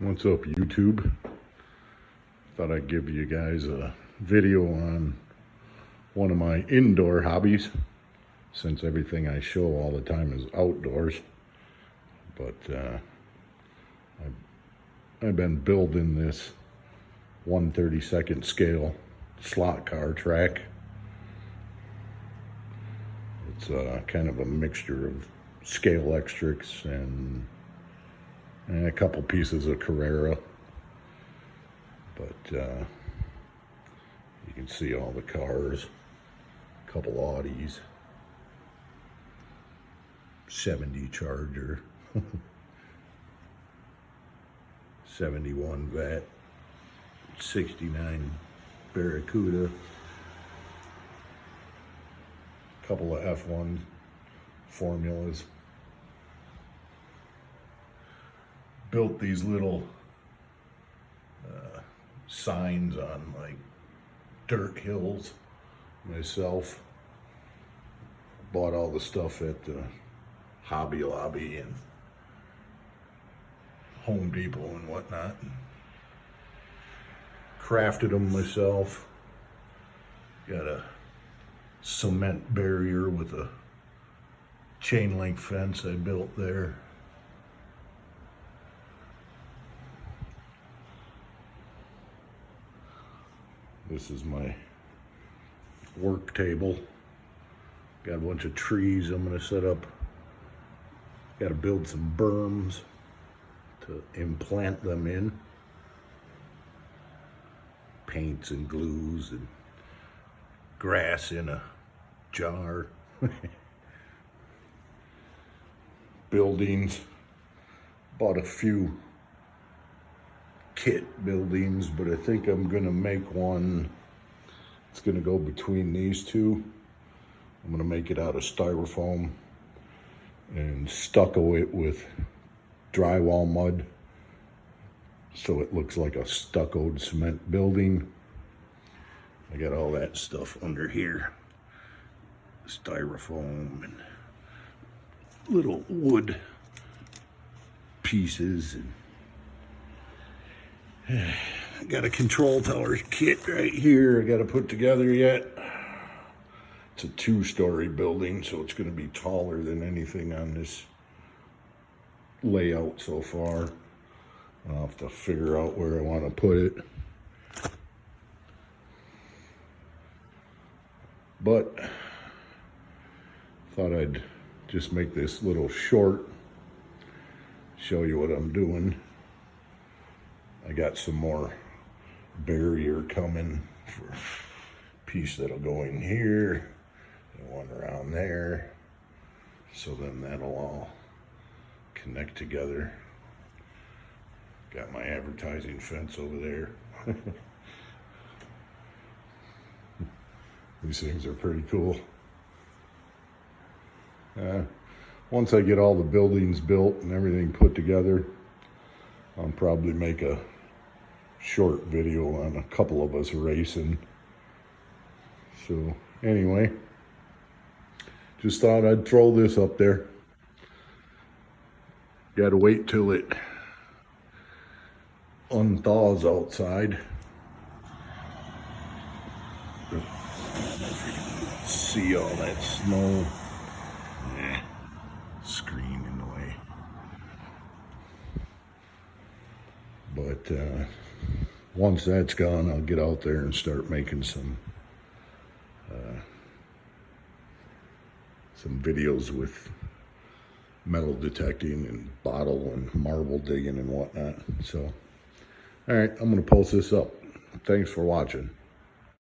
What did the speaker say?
What's up, YouTube? Thought I'd give you guys a video on one of my indoor hobbies, since everything I show all the time is outdoors. But I've been building this 1/32 scale slot car track. It's kind of a mixture of Scalextrics and a couple pieces of Carrera, but you can see all the cars, a couple Audis, 70 Charger, 71 Vet, 69 Barracuda, a couple of F1 formulas. Built these little signs on like dirt hills myself. Bought all the stuff at the Hobby Lobby and Home Depot and whatnot. Crafted them myself. Got a cement barrier with a chain link fence I built there. This is my work table. Got a bunch of trees I'm gonna set up. Got to build some berms to implant them in. Paints and glues and grass in a jar. Buildings. Bought a few kit buildings, but I think I'm gonna make one. It's gonna go between these two. I'm gonna make it out of styrofoam and stucco it with drywall mud so it looks like a stuccoed cement building. I got all that stuff under here, styrofoam and little wood pieces, and I got a control tower kit right here I got to put together yet. It's a 2-story building, so it's going to be taller than anything on this layout so far. I'll have to figure out where I want to put it. But thought I'd just make this little short, show you what I'm doing. I got some more barrier coming for a piece that'll go in here and one around there. So then that'll all connect together. Got my advertising fence over there. These things are pretty cool. Once I get all the buildings built and everything put together, I'll probably make a short video on a couple of us racing. So anyway, just thought I'd throw this up there. Gotta wait till it unthaws outside. See all that snow. Screen in the way. But once that's gone, I'll get out there and start making some videos with metal detecting and bottle and marble digging and whatnot. So, all right, I'm gonna post this up. Thanks for watching.